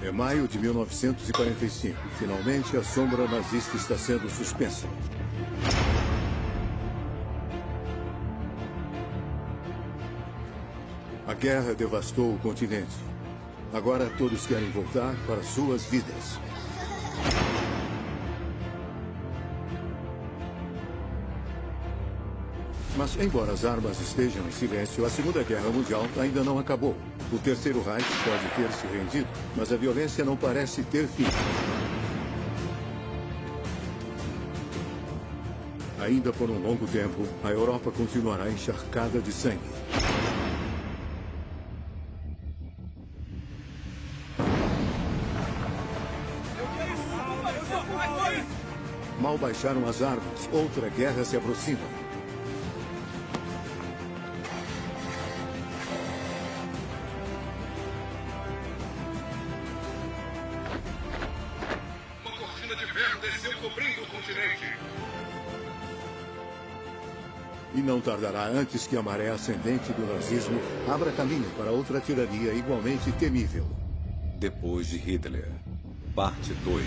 É maio de 1945. Finalmente, a sombra nazista está sendo suspensa. A guerra devastou o continente. Agora todos querem voltar para suas vidas. Mas, embora as armas estejam em silêncio, a Segunda Guerra Mundial ainda não acabou. O Terceiro Reich pode ter se rendido, mas a violência não parece ter fim. Ainda por um longo tempo, a Europa continuará encharcada de sangue. Mal baixaram as armas, outra guerra se aproxima. Uma cortina de ferro desceu cobrindo o continente. E não tardará antes que a maré ascendente do nazismo abra caminho para outra tirania igualmente temível. Depois de Hitler, parte 2.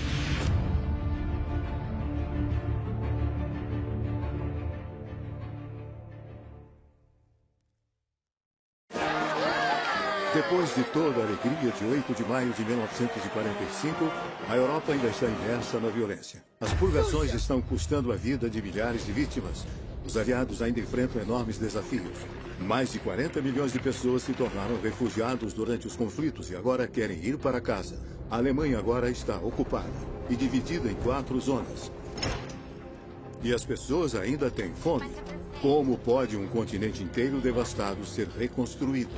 Depois de toda a alegria de 8 de maio de 1945, a Europa ainda está imersa na violência. As purgações estão custando a vida de milhares de vítimas. Os aliados ainda enfrentam enormes desafios. Mais de 40 milhões de pessoas se tornaram refugiados durante os conflitos e agora querem ir para casa. A Alemanha agora está ocupada e dividida em 4 zonas. E as pessoas ainda têm fome. Como pode um continente inteiro devastado ser reconstruído?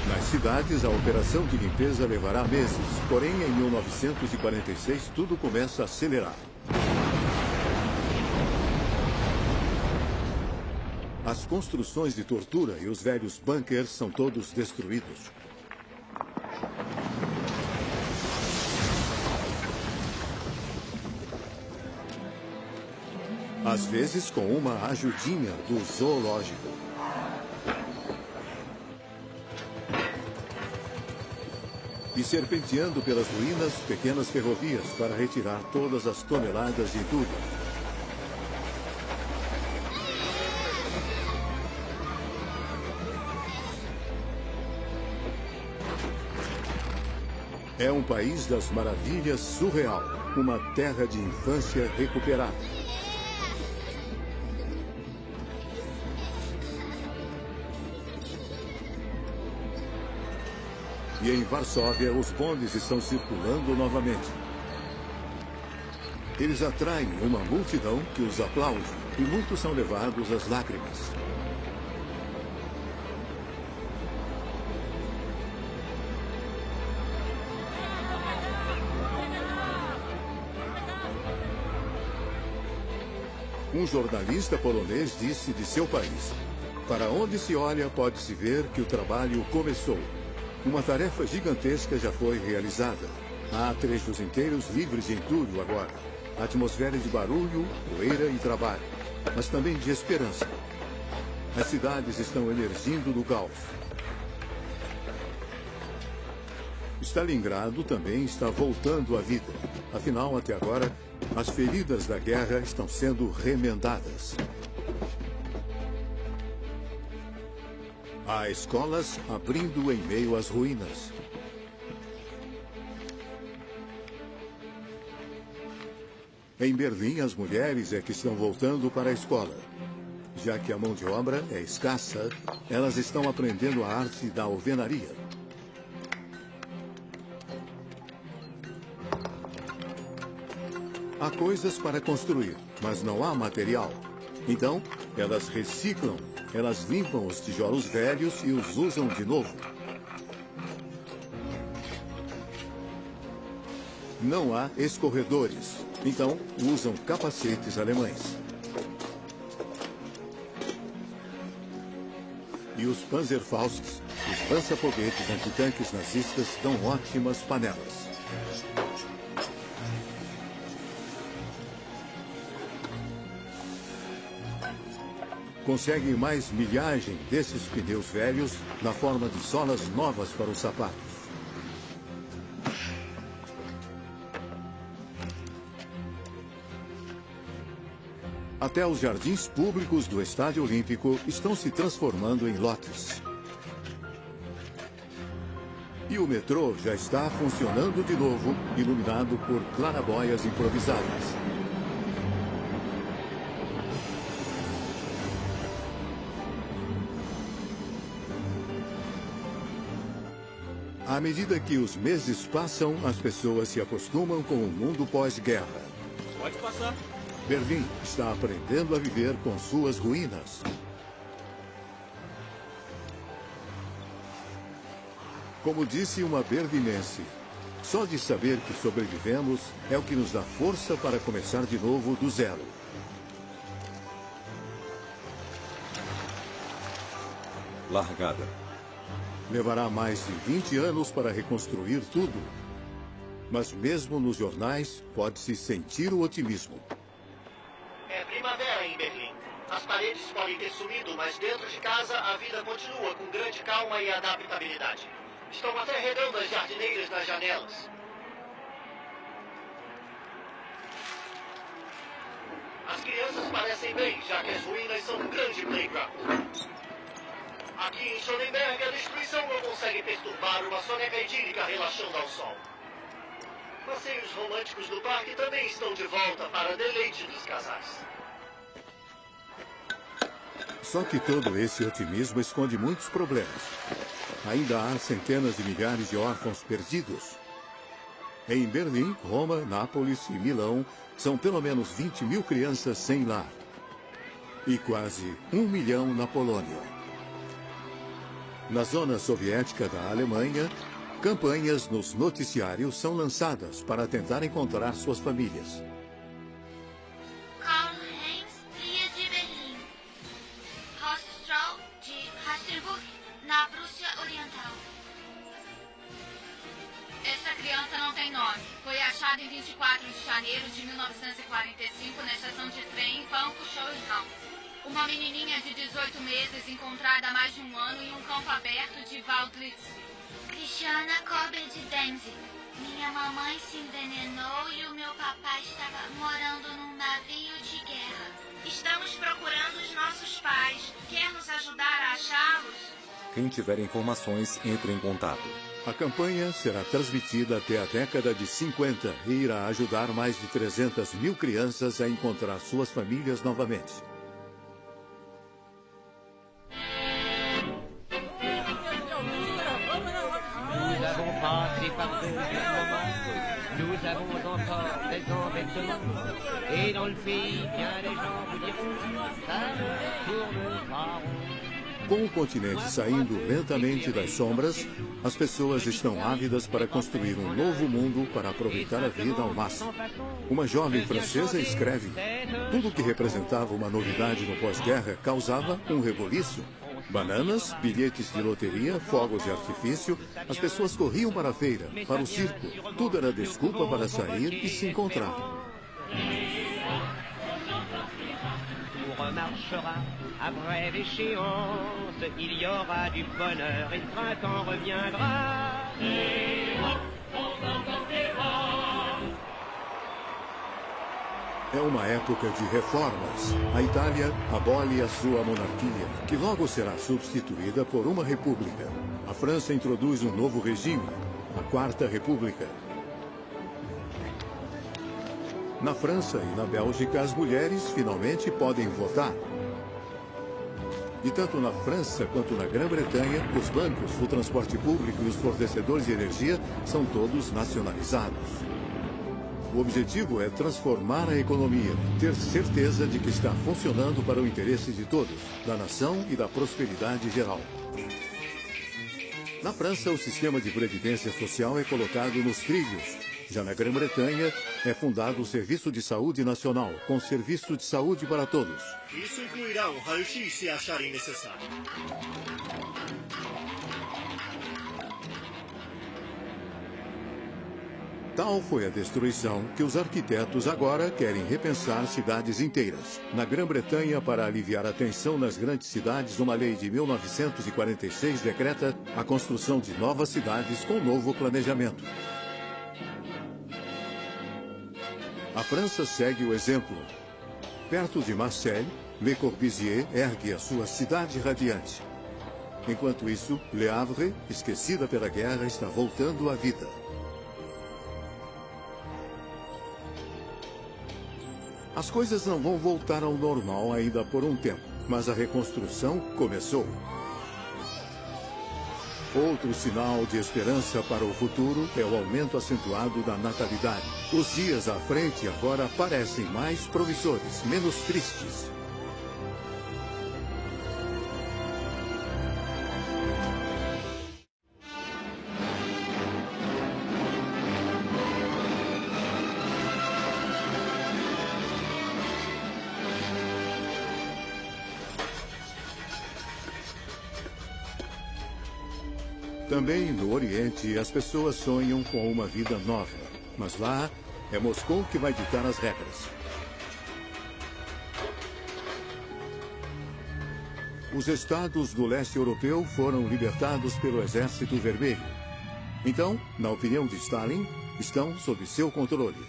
Nas cidades, a operação de limpeza levará meses. Porém, em 1946, tudo começa a acelerar. As construções de tortura e os velhos bunkers são todos destruídos. Às vezes com uma ajudinha do zoológico. E serpenteando pelas ruínas, pequenas ferrovias para retirar todas as toneladas de entulho. É um país das maravilhas surreal, uma terra de infância recuperada. E em Varsóvia, os bondes estão circulando novamente. Eles atraem uma multidão que os aplaude e muitos são levados às lágrimas. Um jornalista polonês disse de seu país: "Para onde se olha, pode-se ver que o trabalho começou. Uma tarefa gigantesca já foi realizada. Há trechos inteiros livres de entulho agora. Atmosfera de barulho, poeira e trabalho, mas também de esperança. As cidades estão emergindo do caos. Stalingrado também está voltando à vida. Afinal, até agora, as feridas da guerra estão sendo remendadas. Há escolas abrindo em meio às ruínas. Em Berlim, as mulheres é que estão voltando para a escola. Já que a mão de obra é escassa, elas estão aprendendo a arte da alvenaria. Há coisas para construir, mas não há material. Então, elas reciclam, elas limpam os tijolos velhos e os usam de novo. Não há escorredores, então usam capacetes alemães. E os Panzerfausts, os lança-foguetes antitanques nazistas, dão ótimas panelas. conseguem mais milhagem desses pneus velhos na forma de solas novas para os sapatos. Até os jardins públicos do Estádio Olímpico estão se transformando em lotes. E o metrô já está funcionando de novo, iluminado por clarabóias improvisadas. À medida que os meses passam, as pessoas se acostumam com o mundo pós-guerra. Pode passar. Berlim está aprendendo a viver com suas ruínas. Como disse uma berlinense, só de saber que sobrevivemos é o que nos dá força para começar de novo do zero. Largada. Levará mais de 20 anos para reconstruir tudo. Mas mesmo nos jornais, pode-se sentir o otimismo. É primavera em Berlim. As paredes podem ter sumido, mas dentro de casa a vida continua com grande calma e adaptabilidade. Estão até regando as jardineiras nas janelas. As crianças parecem bem, já que as ruínas são um grande playground. Aqui em Schönenberg, a destruição não consegue perturbar uma soneca idílica relaxando ao sol. Passeios românticos no parque também estão de volta para deleite dos casais. Só que todo esse otimismo esconde muitos problemas. Ainda há centenas de milhares de órfãos perdidos. Em Berlim, Roma, Nápoles e Milão, são pelo menos 20 mil crianças sem lar. E quase 1 milhão na Polônia. Na zona soviética da Alemanha, campanhas nos noticiários são lançadas para tentar encontrar suas famílias. Karl-Heinz Trier de Berlim. Horst de Hasselburg, na Prússia Oriental. Essa criança não tem nome. Foi achada em 24 de janeiro de 1945 na estação de trem Pankow-Schönhaus. Uma menininha de 18 meses encontrada há mais de um ano em um campo aberto de Waldlitz. Christiana Korber de Denze. Minha mamãe se envenenou e o meu papai estava morando num navio de guerra. Estamos procurando os nossos pais. Quer nos ajudar a achá-los? Quem tiver informações, entre em contato. A campanha será transmitida até a década de 50 e irá ajudar mais de 300 mil crianças a encontrar suas famílias novamente. Nous avons encore des embêtements. Et dans le pays, bien des gens vous diront, ça ne tourne pas rond. Com o continente saindo lentamente das sombras, as pessoas estão ávidas para construir um novo mundo para aproveitar a vida ao máximo. Uma jovem francesa escreve: tudo que representava uma novidade no pós-guerra causava um reboliço. Bananas, bilhetes de loteria, fogos de artifício, as pessoas corriam para a feira, para o circo. Tudo era desculpa para sair e se encontrar. Remarchera à brève échéance, il y aura du bonheur et le printemps reviendra. É uma época de reformas. A Itália abole a sua monarquia, que logo será substituída por uma república. A França introduz um novo regime, a Quarta República. Na França e na Bélgica, as mulheres finalmente podem votar. E tanto na França quanto na Grã-Bretanha, os bancos, o transporte público e os fornecedores de energia são todos nacionalizados. O objetivo é transformar a economia, ter certeza de que está funcionando para o interesse de todos, da nação e da prosperidade geral. Na França, o sistema de previdência social é colocado nos trilhos. Já na Grã-Bretanha, é fundado o Serviço de Saúde Nacional, com serviço de saúde para todos. Isso incluirá um raio-x se acharem necessário. Tal foi a destruição que os arquitetos agora querem repensar cidades inteiras. Na Grã-Bretanha, para aliviar a tensão nas grandes cidades, uma lei de 1946 decreta a construção de novas cidades com novo planejamento. A França segue o exemplo. Perto de Marseille, Le Corbusier ergue a sua cidade radiante. Enquanto isso, Le Havre, esquecida pela guerra, está voltando à vida. As coisas não vão voltar ao normal ainda por um tempo, mas a reconstrução começou. Outro sinal de esperança para o futuro é o aumento acentuado da natalidade. Os dias à frente agora parecem mais promissores, menos tristes. Também no Oriente, as pessoas sonham com uma vida nova. Mas lá, é Moscou que vai ditar as regras. Os estados do leste europeu foram libertados pelo Exército Vermelho. Então, na opinião de Stalin, estão sob seu controle.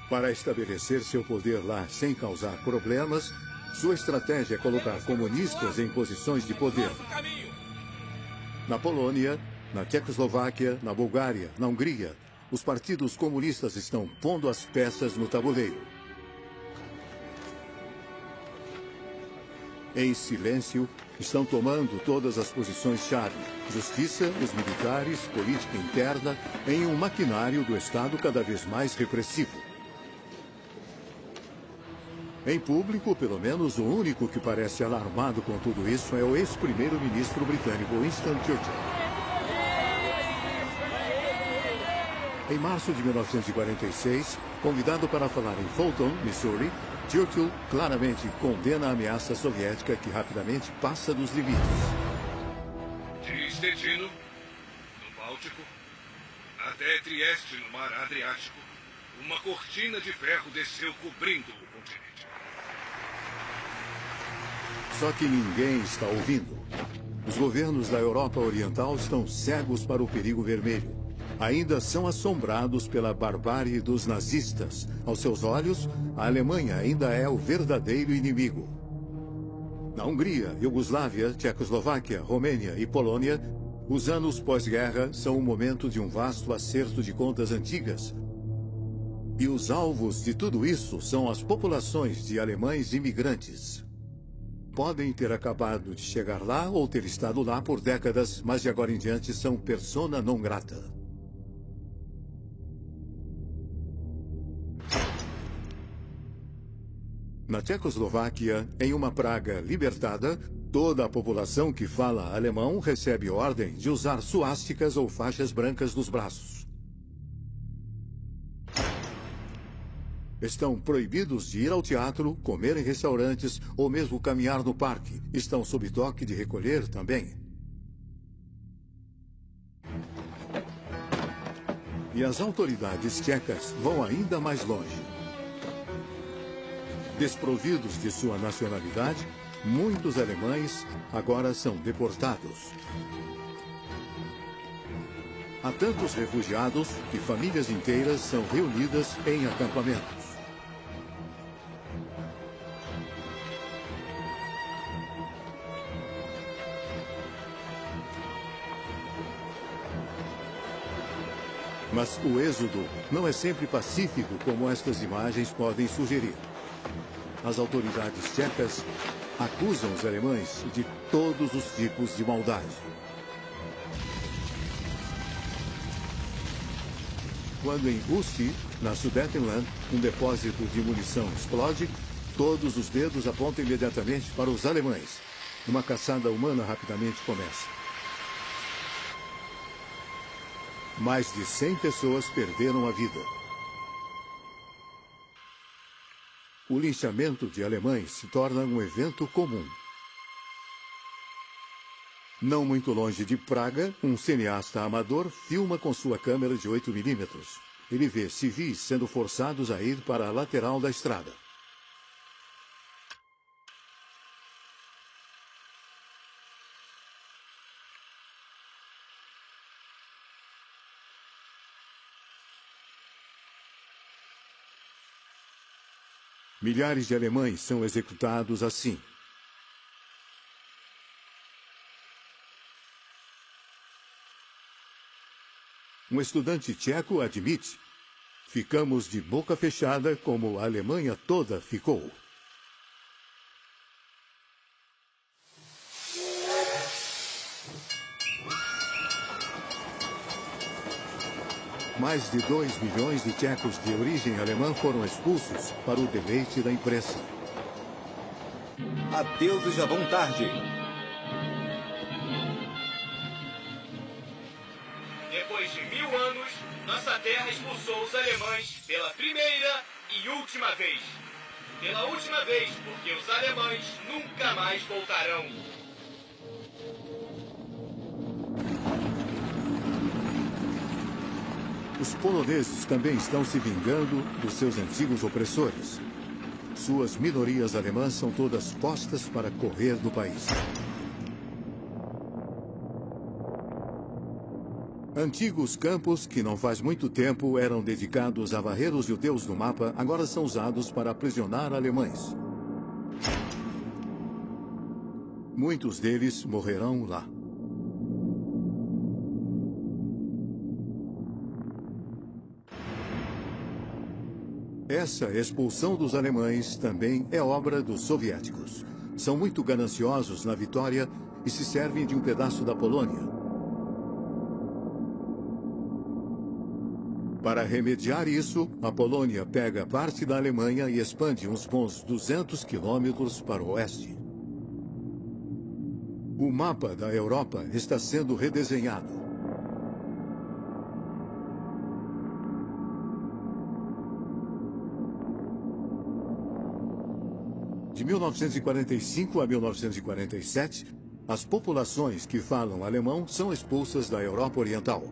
Para estabelecer seu poder lá sem causar problemas, sua estratégia é colocar comunistas em posições de poder. Na Polônia, na Tchecoslováquia, na Bulgária, na Hungria, os partidos comunistas estão pondo as peças no tabuleiro. Em silêncio, estão tomando todas as posições-chave: justiça, os militares, política interna, em um maquinário do Estado cada vez mais repressivo. Em público, pelo menos, o único que parece alarmado com tudo isso é o ex-primeiro-ministro britânico Winston Churchill. Em março de 1946, convidado para falar em Fulton, Missouri, Churchill claramente condena a ameaça soviética que rapidamente passa dos limites. De Stettin, no Báltico, até Trieste, no Mar Adriático, uma cortina de ferro desceu cobrindo o continente. Só que ninguém está ouvindo. Os governos da Europa Oriental estão cegos para o perigo vermelho. Ainda são assombrados pela barbárie dos nazistas. Aos seus olhos, a Alemanha ainda é o verdadeiro inimigo. Na Hungria, Iugoslávia, Tchecoslováquia, Romênia e Polônia, os anos pós-guerra são o momento de um vasto acerto de contas antigas. E os alvos de tudo isso são as populações de alemães imigrantes. Podem ter acabado de chegar lá ou ter estado lá por décadas, mas de agora em diante são persona non grata. Na Tchecoslováquia, em uma Praga libertada, toda a população que fala alemão recebe ordem de usar suásticas ou faixas brancas nos braços. Estão proibidos de ir ao teatro, comer em restaurantes ou mesmo caminhar no parque. Estão sob toque de recolher também. E as autoridades tchecas vão ainda mais longe. Desprovidos de sua nacionalidade, muitos alemães agora são deportados. Há tantos refugiados que famílias inteiras são reunidas em acampamentos. Mas o êxodo não é sempre pacífico como estas imagens podem sugerir. As autoridades tchecas acusam os alemães de todos os tipos de maldade. Quando em Usti, na Sudetenland, um depósito de munição explode, todos os dedos apontam imediatamente para os alemães. Uma caçada humana rapidamente começa. Mais de 100 pessoas perderam a vida. O linchamento de alemães se torna um evento comum. Não muito longe de Praga, um cineasta amador filma com sua câmera de 8 mm. ele vê civis sendo forçados a ir para a lateral da estrada. Milhares de alemães são executados assim. Um estudante tcheco admite: ficamos de boca fechada como a Alemanha toda ficou. Mais de 2 milhões de tchecos de origem alemã foram expulsos para o deleite da imprensa. Adeus e já vão tarde. Depois de 1000 anos, nossa terra expulsou os alemães pela primeira e última vez. Pela última vez, porque os alemães nunca mais voltarão. Os poloneses também estão se vingando dos seus antigos opressores. Suas minorias alemãs são todas postas para correr do país. Antigos campos que não faz muito tempo eram dedicados a varrer os judeus do mapa, agora são usados para aprisionar alemães. Muitos deles morrerão lá. Essa expulsão dos alemães também é obra dos soviéticos. São muito gananciosos na vitória e se servem de um pedaço da Polônia. Para remediar isso, a Polônia pega parte da Alemanha e expande uns bons 200 quilômetros para o oeste. O mapa da Europa está sendo redesenhado. De 1945 a 1947, as populações que falam alemão são expulsas da Europa Oriental.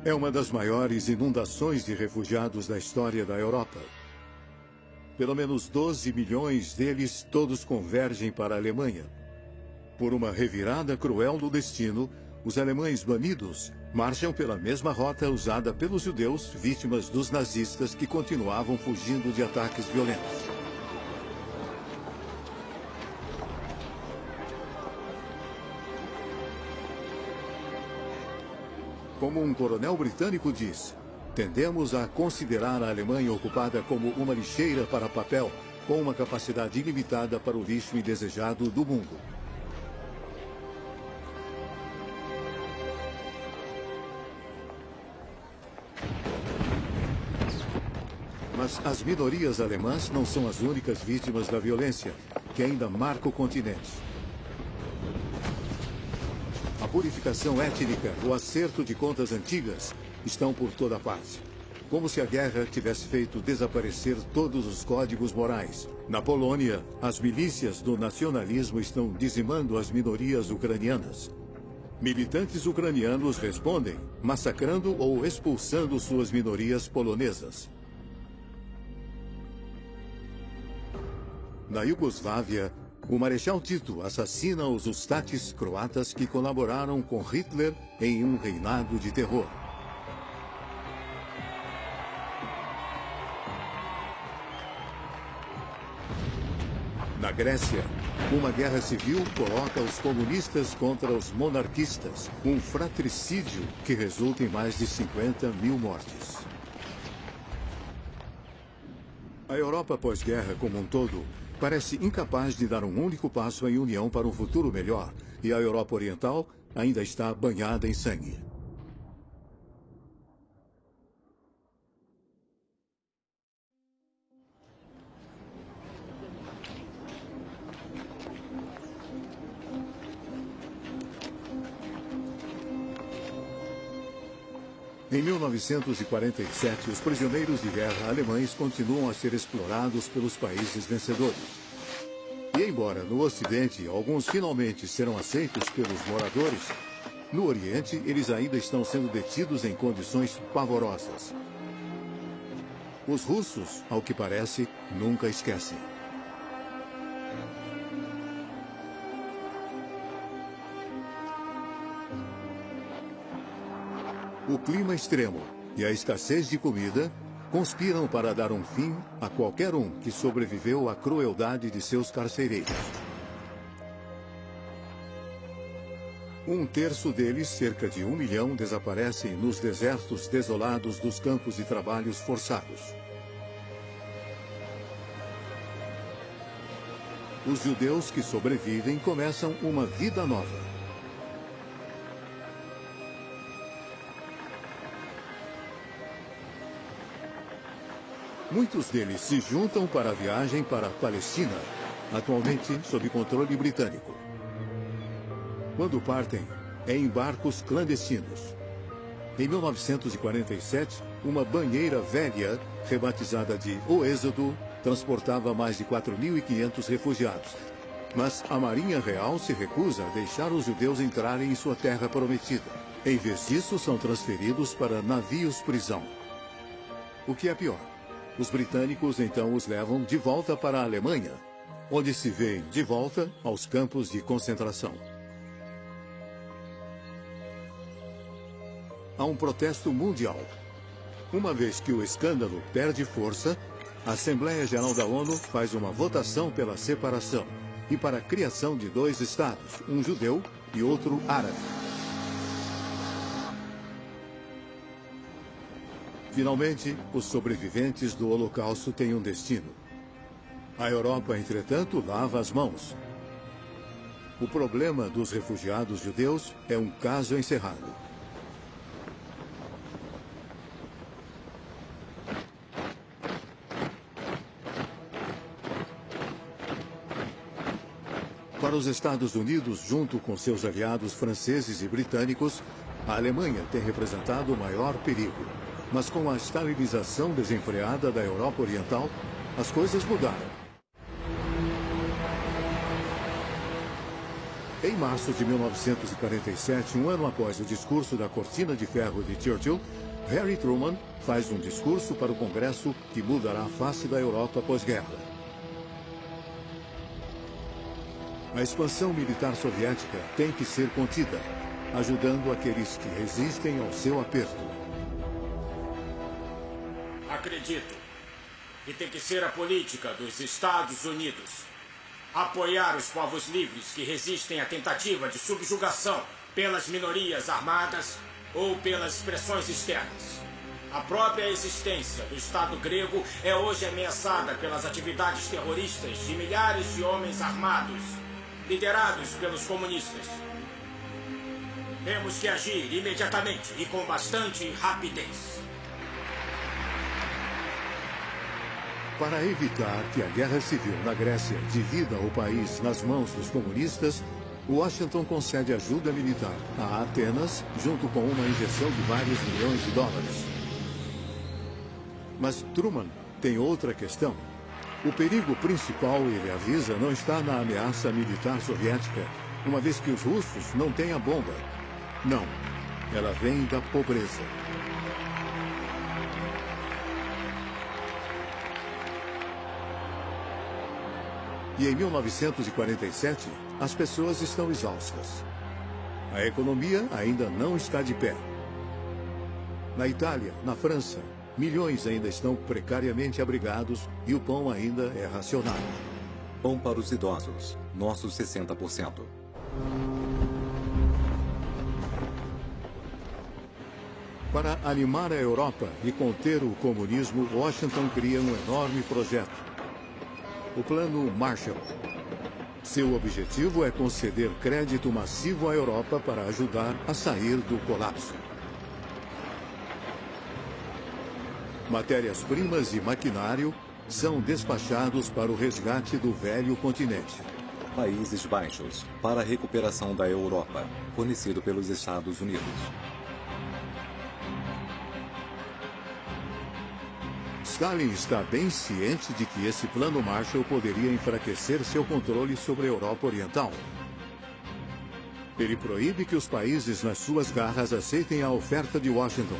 É uma das maiores inundações de refugiados da história da Europa. Pelo menos 12 milhões deles todos convergem para a Alemanha. Por uma revirada cruel do destino, os alemães banidos marcham pela mesma rota usada pelos judeus vítimas dos nazistas que continuavam fugindo de ataques violentos. Como um coronel britânico diz, tendemos a considerar a Alemanha ocupada como uma lixeira para papel, com uma capacidade ilimitada para o lixo indesejado do mundo. Mas as minorias alemãs não são as únicas vítimas da violência, que ainda marca o continente. A purificação étnica, o acerto de contas antigas, estão por toda parte. Como se a guerra tivesse feito desaparecer todos os códigos morais. Na Polônia, as milícias do nacionalismo estão dizimando as minorias ucranianas. Militantes ucranianos respondem, massacrando ou expulsando suas minorias polonesas. Na Iugoslávia, o Marechal Tito assassina os ustates croatas que colaboraram com Hitler em um reinado de terror. Na Grécia, uma guerra civil coloca os comunistas contra os monarquistas, um fratricídio que resulta em mais de 50 mil mortes. A Europa pós-guerra como um todo parece incapaz de dar um único passo em união para um futuro melhor, e a Europa Oriental ainda está banhada em sangue. Em 1947, os prisioneiros de guerra alemães continuam a ser explorados pelos países vencedores. E embora no Ocidente alguns finalmente serão aceitos pelos moradores, No Oriente, eles ainda estão sendo detidos em condições pavorosas. Os russos, ao que parece, nunca esquecem. O clima extremo e a escassez de comida conspiram para dar um fim a qualquer um que sobreviveu à crueldade de seus carcereiros. Um terço deles, cerca de 1 milhão, desaparecem nos desertos desolados dos campos de trabalhos forçados. Os judeus que sobrevivem começam uma vida nova. Muitos deles se juntam para a viagem para a Palestina, atualmente sob controle britânico. Quando partem, é em barcos clandestinos. Em 1947, uma banheira velha, rebatizada de O Êxodo, transportava mais de 4.500 refugiados. Mas a Marinha Real se recusa a deixar os judeus entrarem em sua terra prometida. Em vez disso, são transferidos para navios-prisão. O que é pior, os britânicos então os levam de volta para a Alemanha, onde se vêem de volta aos campos de concentração. Há um protesto mundial. Uma vez que o escândalo perde força, a Assembleia Geral da ONU faz uma votação pela separação e para a criação de 2 estados, um judeu e outro árabe. Finalmente, os sobreviventes do Holocausto têm um destino. A Europa, entretanto, lava as mãos. O problema dos refugiados judeus é um caso encerrado. Para os Estados Unidos, junto com seus aliados franceses e britânicos, a Alemanha tem representado o maior perigo. Mas com a estabilização desenfreada da Europa Oriental, as coisas mudaram. Em março de 1947, um ano após o discurso da Cortina de Ferro de Churchill, Harry Truman faz um discurso para o Congresso que mudará a face da Europa pós-guerra. A expansão militar soviética tem que ser contida, ajudando aqueles que resistem ao seu aperto. Acredito que tem que ser a política dos Estados Unidos apoiar os povos livres que resistem à tentativa de subjugação pelas minorias armadas ou pelas pressões externas. A própria existência do Estado grego é hoje ameaçada pelas atividades terroristas de milhares de homens armados, liderados pelos comunistas. Temos que agir imediatamente e com bastante rapidez. Para evitar que a guerra civil na Grécia divida o país nas mãos dos comunistas, Washington concede ajuda militar a Atenas, junto com uma injeção de vários milhões de dólares. Mas Truman tem outra questão. O perigo principal, ele avisa, não está na ameaça militar soviética, uma vez que os russos não têm a bomba. Não, ela vem da pobreza. E em 1947, as pessoas estão exaustas. A economia ainda não está de pé. Na Itália, na França, milhões ainda estão precariamente abrigados e o pão ainda é racionado. Pão para os idosos, nossos 60%. Para animar a Europa e conter o comunismo, Washington cria um enorme projeto. O Plano Marshall. Seu objetivo é conceder crédito massivo à Europa para ajudar a sair do colapso. Matérias-primas e maquinário são despachados para o resgate do velho continente. Países Baixos, para a recuperação da Europa, fornecido pelos Estados Unidos. Stalin está bem ciente de que esse plano Marshall poderia enfraquecer seu controle sobre a Europa Oriental. Ele proíbe que os países nas suas garras aceitem a oferta de Washington.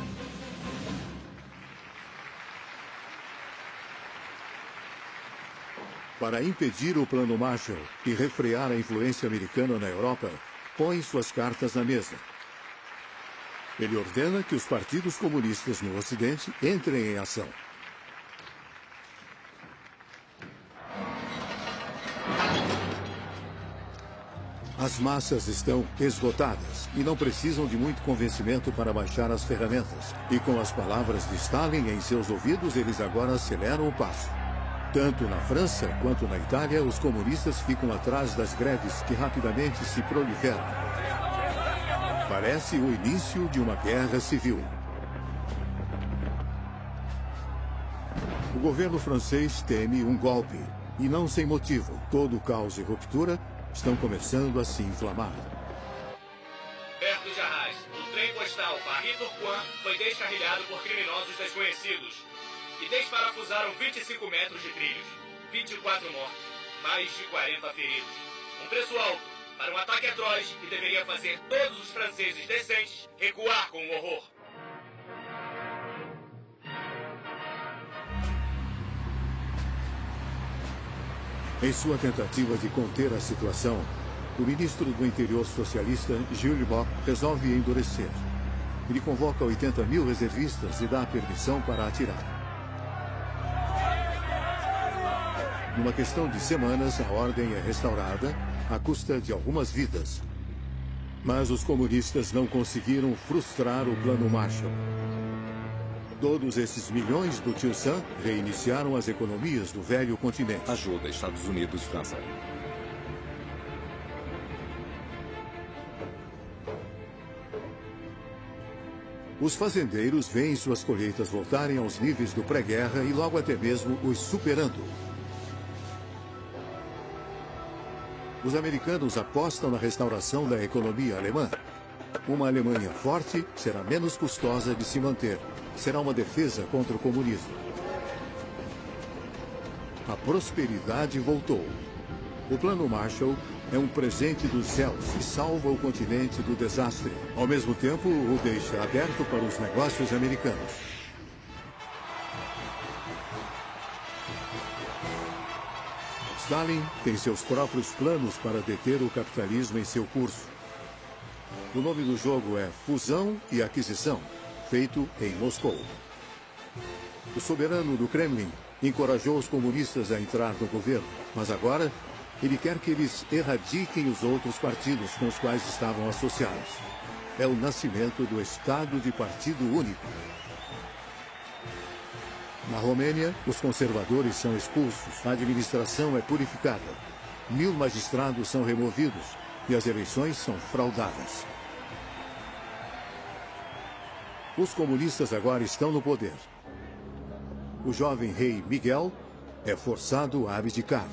Para impedir o Plano Marshall e refrear a influência americana na Europa, põe suas cartas na mesa. Ele ordena que os partidos comunistas no Ocidente entrem em ação. As massas estão esgotadas e não precisam de muito convencimento para baixar as ferramentas. E com as palavras de Stalin em seus ouvidos, eles agora aceleram o passo. Tanto na França quanto na Itália, os comunistas ficam atrás das greves que rapidamente se proliferam. Parece o início de uma guerra civil. O governo francês teme um golpe, e não sem motivo. Todo o caos e ruptura estão começando a se inflamar. Perto de Arras, o trem postal Paris-Tourcoing foi descarrilhado por criminosos desconhecidos e desparafusaram 25 metros de trilhos, 24 mortos, mais de 40 feridos. Um preço alto para um ataque atroz que deveria fazer todos os franceses decentes recuar com horror. Em sua tentativa de conter a situação, o ministro do Interior socialista, Jules Bock, resolve endurecer. Ele convoca 80 mil reservistas e dá permissão para atirar. Numa questão de semanas, a ordem é restaurada à custa de algumas vidas. Mas os comunistas não conseguiram frustrar o Plano Marshall. Todos esses milhões do Tio Sam reiniciaram as economias do velho continente. Ajuda Estados Unidos, França. Os fazendeiros veem suas colheitas voltarem aos níveis do pré-guerra e logo até mesmo os superando. Os americanos apostam na restauração da economia alemã. Uma Alemanha forte será menos custosa de se manter. Será uma defesa contra o comunismo. A prosperidade voltou. O Plano Marshall é um presente dos céus e salva o continente do desastre. Ao mesmo tempo, o deixa aberto para os negócios americanos. Stalin tem seus próprios planos para deter o capitalismo em seu curso. O nome do jogo é Fusão e Aquisição, feito em Moscou. O soberano do Kremlin encorajou os comunistas a entrar no governo, mas agora ele quer que eles erradiquem os outros partidos com os quais estavam associados. É o nascimento do Estado de Partido Único. Na Romênia, os conservadores são expulsos, a administração é purificada, 1000 magistrados são removidos e as eleições são fraudadas. Os comunistas agora estão no poder. O jovem rei Miguel é forçado a abdicar.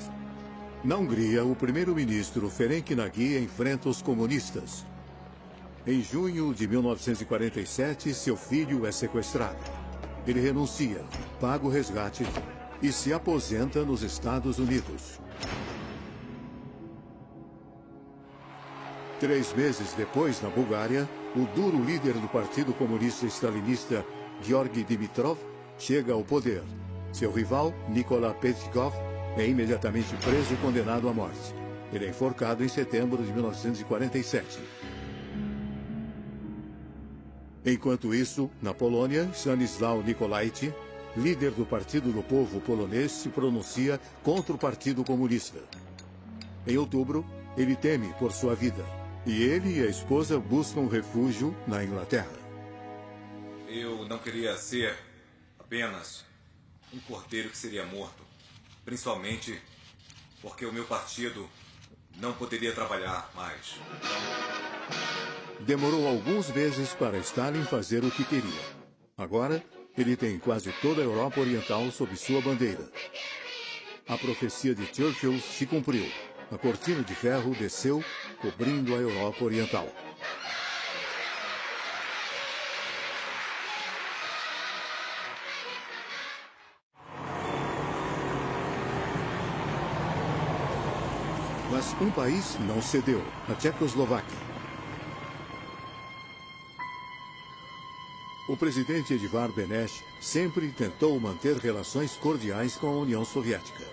Na Hungria, o primeiro-ministro Ferenc Nagy enfrenta os comunistas. Em junho de 1947, seu filho é sequestrado. Ele renuncia, paga o resgate e se aposenta nos Estados Unidos. 3 meses depois, na Bulgária, o duro líder do Partido Comunista Stalinista, Georgy Dimitrov, chega ao poder. Seu rival, Nikolai Petkov, é imediatamente preso e condenado à morte. Ele é enforcado em setembro de 1947. Enquanto isso, na Polônia, Stanislaw Nicolaichi, líder do Partido do Povo polonês, se pronuncia contra o Partido Comunista. Em outubro, ele teme por sua vida, e ele e a esposa buscam refúgio na Inglaterra. Eu não queria ser apenas um cordeiro que seria morto, principalmente porque o meu partido não poderia trabalhar mais. Demorou alguns meses para Stalin fazer o que queria. Agora, ele tem quase toda a Europa Oriental sob sua bandeira. A profecia de Churchill se cumpriu. A cortina de ferro desceu, cobrindo a Europa Oriental. Mas um país não cedeu, a Tchecoslováquia. o presidente Edivar Benesch sempre tentou manter relações cordiais com a União Soviética.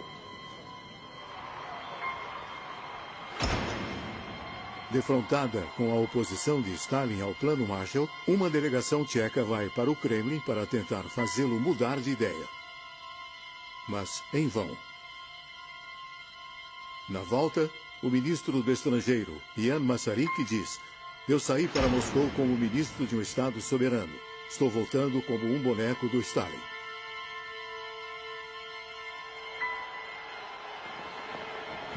Defrontada com a oposição de Stalin ao Plano Marshall, uma delegação tcheca vai para o Kremlin para tentar fazê-lo mudar de ideia. Mas em vão. Na volta, o ministro do Estrangeiro, Ian Masaryk, diz: "Eu saí para Moscou como ministro de um Estado soberano. Estou voltando como um boneco do Stalin."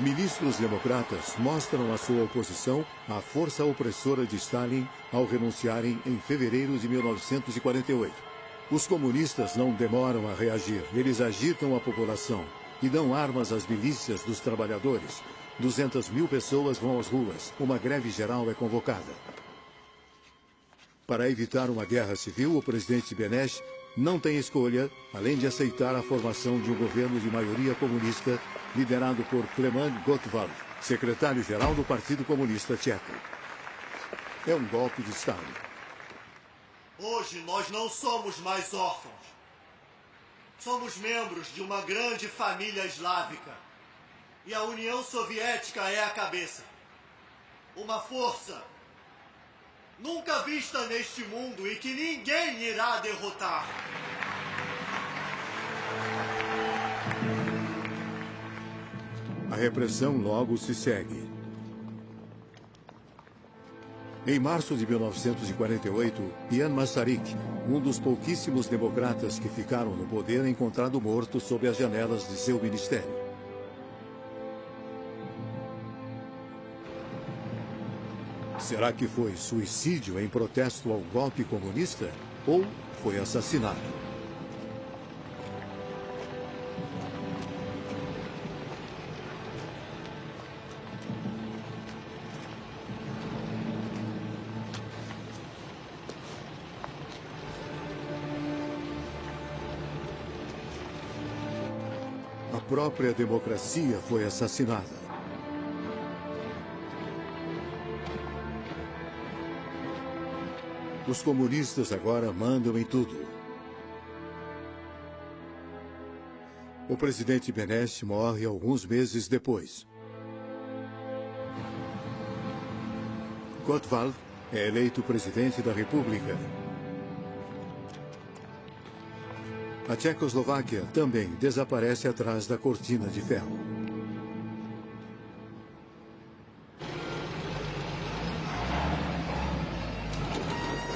Ministros democratas mostram a sua oposição à força opressora de Stalin ao renunciarem em fevereiro de 1948. Os comunistas não demoram a reagir. Eles agitam a população e dão armas às milícias dos trabalhadores. 200.000 pessoas vão às ruas. Uma greve geral é convocada. Para evitar uma guerra civil, o presidente Benesch não tem escolha, além de aceitar a formação de um governo de maioria comunista liderado por Klemen Gottwald, secretário-geral do Partido Comunista Tcheco. É um golpe de Estado. Hoje nós não somos mais órfãos. Somos membros de uma grande família eslávica. E a União Soviética é a cabeça. Uma força nunca vista neste mundo e que ninguém irá derrotar. A repressão logo se segue. Em março de 1948, Ian Masaryk, um dos pouquíssimos democratas que ficaram no poder, é encontrado morto sob as janelas de seu ministério. Será que foi suicídio em protesto ao golpe comunista ou foi assassinado? A própria democracia foi assassinada. Os comunistas agora mandam em tudo. O presidente Benesch morre alguns meses depois. Gottwald é eleito presidente da República. A Tchecoslováquia também desaparece atrás da cortina de ferro.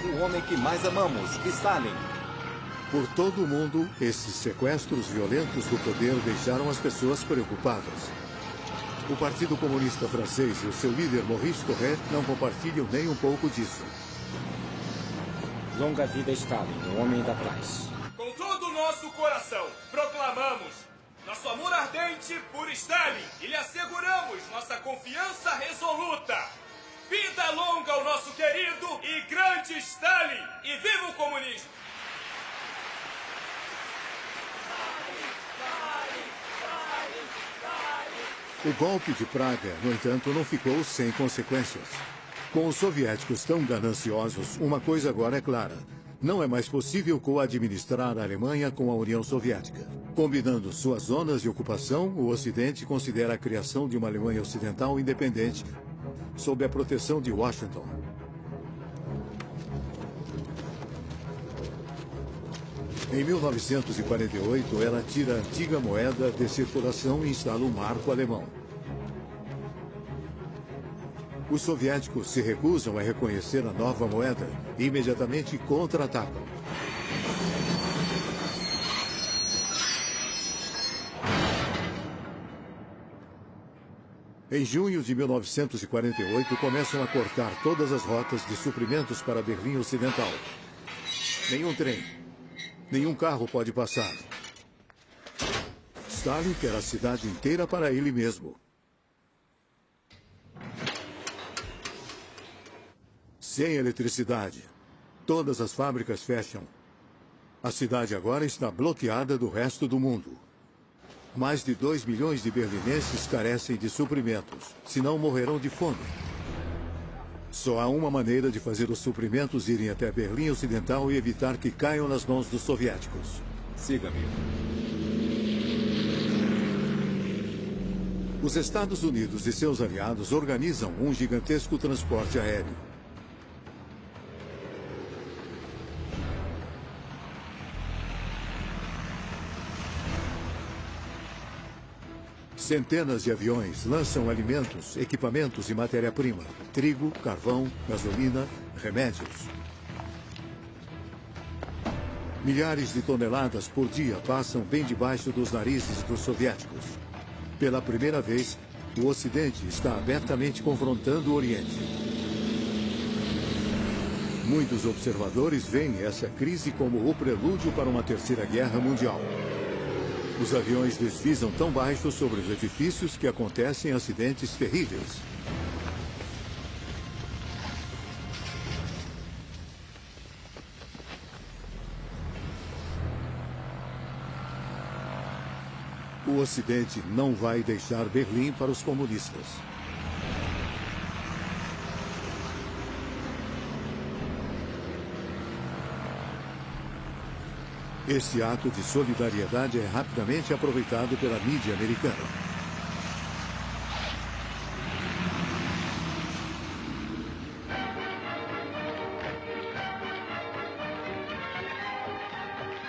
O homem que mais amamos, Stalin. Por todo o mundo, esses sequestros violentos do poder deixaram as pessoas preocupadas. O Partido Comunista Francês e o seu líder Maurice Thorez não compartilham nem um pouco disso. Longa vida Stalin, o homem da paz. Com todo o nosso coração, proclamamos nosso amor ardente por Stalin e lhe asseguramos nossa confiança resoluta. Vida longa ao nosso querido e grande Stalin! E viva o comunismo! O golpe de Praga, no entanto, não ficou sem consequências. Com os soviéticos tão gananciosos, uma coisa agora é clara. Não é mais possível co-administrar a Alemanha com a União Soviética. Combinando suas zonas de ocupação, o Ocidente considera a criação de uma Alemanha Ocidental independente, sob a proteção de Washington. Em 1948, ela tira a antiga moeda de circulação e instala um marco alemão. Os soviéticos se recusam a reconhecer a nova moeda e imediatamente contra-atacam. Em junho de 1948, começam a cortar todas as rotas de suprimentos para Berlim Ocidental. Nenhum trem, nenhum carro pode passar. Stalin quer a cidade inteira para ele mesmo. Sem eletricidade, todas as fábricas fecham. A cidade agora está bloqueada do resto do mundo. Mais de 2 milhões de berlinenses carecem de suprimentos, senão morrerão de fome. Só há uma maneira de fazer os suprimentos irem até Berlim Ocidental e evitar que caiam nas mãos dos soviéticos. Siga-me. Os Estados Unidos e seus aliados organizam um gigantesco transporte aéreo. Centenas de aviões lançam alimentos, equipamentos e matéria-prima: trigo, carvão, gasolina, remédios. Milhares de toneladas por dia passam bem debaixo dos narizes dos soviéticos. Pela primeira vez, o Ocidente está abertamente confrontando o Oriente. Muitos observadores veem essa crise como o prelúdio para uma terceira guerra mundial. Os aviões deslizam tão baixo sobre os edifícios que acontecem acidentes terríveis. O Ocidente não vai deixar Berlim para os comunistas. Esse ato de solidariedade é rapidamente aproveitado pela mídia americana.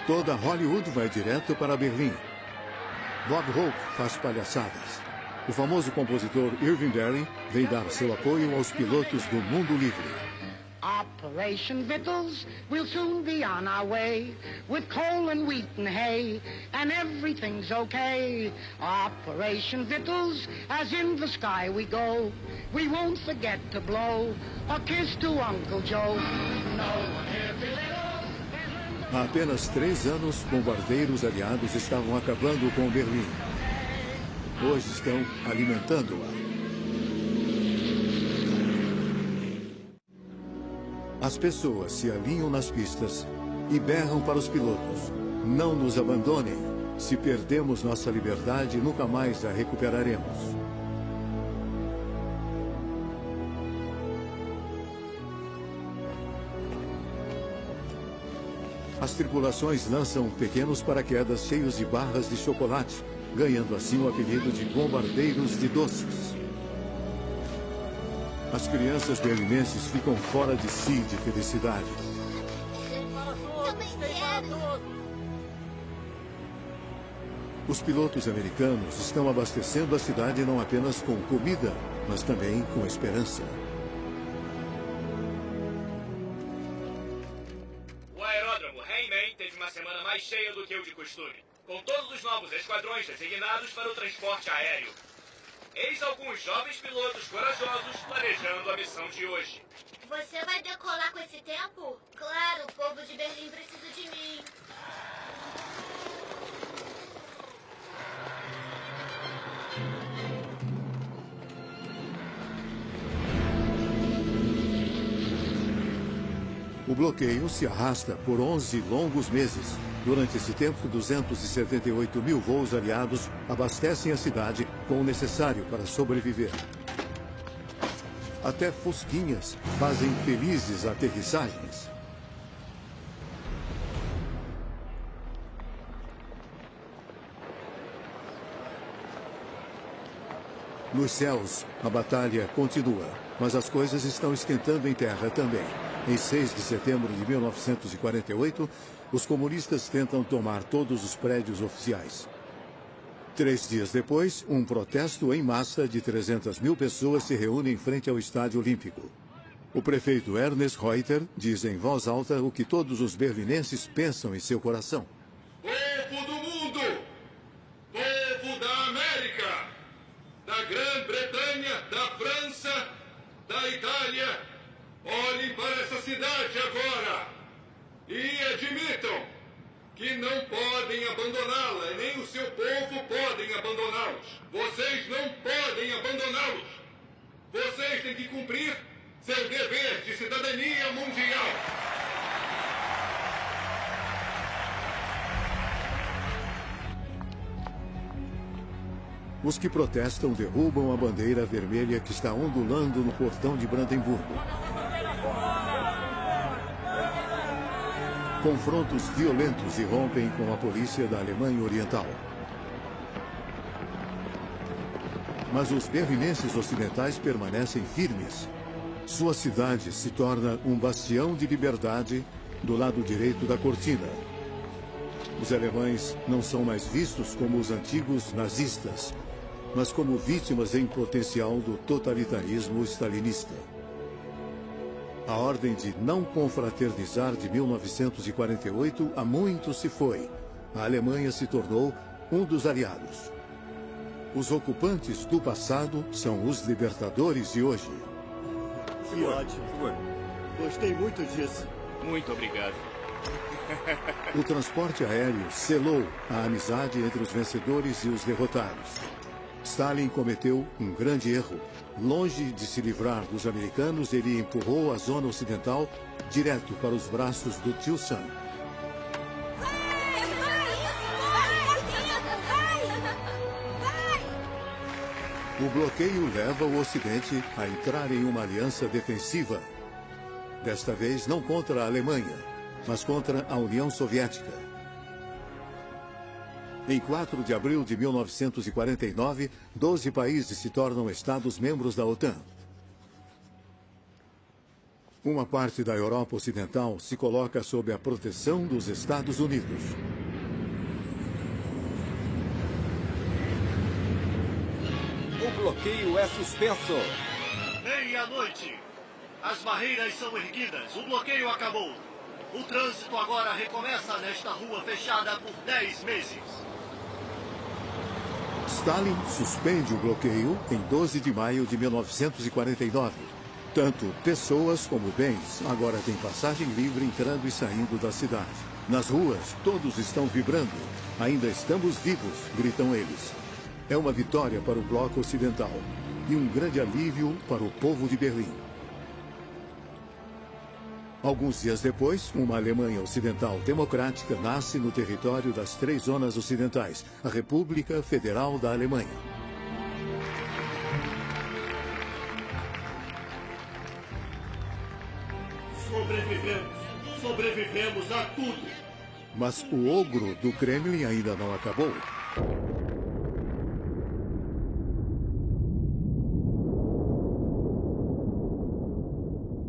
Toda Hollywood vai direto para Berlim. Bob Hope faz palhaçadas. O famoso compositor Irving Berlin vem dar seu apoio aos pilotos do mundo livre. Operation Vittles, we'll soon be on our way, with coal and wheat and hay, and everything's okay. Operation Vittles, as in the sky we go, we won't forget to blow a kiss to Uncle Joe. Há apenas 3 anos, bombardeiros aliados estavam acabando com Berlim. Hoje estão alimentando-a. As pessoas se alinham nas pistas e berram para os pilotos: não nos abandonem. Se perdemos nossa liberdade, nunca mais a recuperaremos. As tripulações lançam pequenos paraquedas cheios de barras de chocolate, ganhando assim o apelido de bombardeiros de doces. As crianças berlinenses ficam fora de si de felicidade. Os pilotos americanos estão abastecendo a cidade não apenas com comida, mas também com esperança. O aeródromo Heinlein teve uma semana mais cheia do que o de costume, com todos os novos esquadrões designados para o transporte aéreo. Eis alguns jovens pilotos corajosos planejando a missão de hoje. Você vai decolar com esse tempo? Claro, o povo de Berlim precisa de mim. O bloqueio se arrasta por 11 longos meses. Durante esse tempo, 278 mil voos aliados abastecem a cidade com o necessário para sobreviver. Até fusquinhas fazem felizes aterrissagens. Nos céus, a batalha continua, mas as coisas estão esquentando em terra também. Em 6 de setembro de 1948, os comunistas tentam tomar todos os prédios oficiais. 3 dias depois, um protesto em massa de 300 mil pessoas se reúne em frente ao Estádio Olímpico. O prefeito Ernest Reuter diz em voz alta o que todos os berlinenses pensam em seu coração. Povo do mundo! Povo da América! Da Grã-Bretanha, da França, da Itália! Olhem para essa cidade agora e admitam que não podem abandoná-la, e nem o seu povo podem abandoná-los. Vocês não podem abandoná-los. Vocês têm que cumprir seu dever de cidadania mundial. Os que protestam derrubam a bandeira vermelha que está ondulando no portão de Brandemburgo. Confrontos violentos irrompem com a polícia da Alemanha Oriental. Mas os berlinenses ocidentais permanecem firmes. Sua cidade se torna um bastião de liberdade do lado direito da cortina. Os alemães não são mais vistos como os antigos nazistas, mas como vítimas em potencial do totalitarismo stalinista. A ordem de não confraternizar de 1948 há muito se foi. A Alemanha se tornou um dos aliados. Os ocupantes do passado são os libertadores de hoje. Que ótimo. Gostei muito disso. Muito obrigado. O transporte aéreo selou a amizade entre os vencedores e os derrotados. Stalin cometeu um grande erro. Longe de se livrar dos americanos, ele empurrou a zona ocidental direto para os braços do tio Sam. O bloqueio leva o Ocidente a entrar em uma aliança defensiva. Desta vez não contra a Alemanha, mas contra a União Soviética. Em 4 de abril de 1949, 12 países se tornam Estados-membros da OTAN. Uma parte da Europa Ocidental se coloca sob a proteção dos Estados Unidos. O bloqueio é suspenso. Meia-noite. As barreiras são erguidas. O bloqueio acabou. O trânsito agora recomeça nesta rua fechada por 10 meses. Stalin suspende o bloqueio em 12 de maio de 1949. Tanto pessoas como bens agora têm passagem livre entrando e saindo da cidade. Nas ruas, todos estão vibrando. Ainda estamos vivos, gritam eles. É uma vitória para o bloco ocidental e um grande alívio para o povo de Berlim. Alguns dias depois, uma Alemanha Ocidental democrática nasce no território das 3 zonas ocidentais, a República Federal da Alemanha. Sobrevivemos a tudo. Mas o ogro do Kremlin ainda não acabou.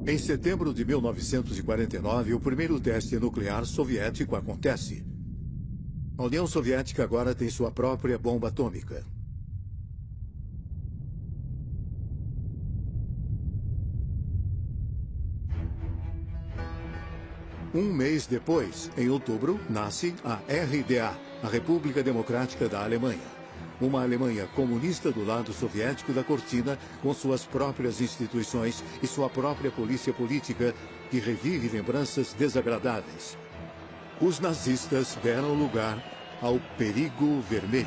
Em setembro de 1949, o primeiro teste nuclear soviético acontece. A União Soviética agora tem sua própria bomba atômica. Um mês depois, em outubro, nasce a RDA, a República Democrática da Alemanha. Uma Alemanha comunista do lado soviético da cortina, com suas próprias instituições e sua própria polícia política, que revive lembranças desagradáveis. Os nazistas deram lugar ao perigo vermelho.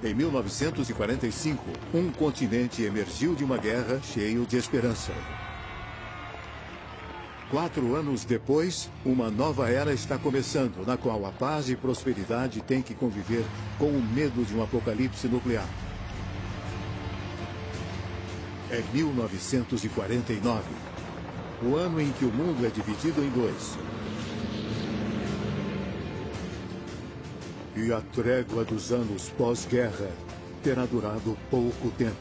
Em 1945, um continente emergiu de uma guerra cheio de esperança. 4 anos depois, uma nova era está começando, na qual a paz e prosperidade têm que conviver com o medo de um apocalipse nuclear. É 1949, o ano em que o mundo é dividido em 2. E a trégua dos anos pós-guerra terá durado pouco tempo.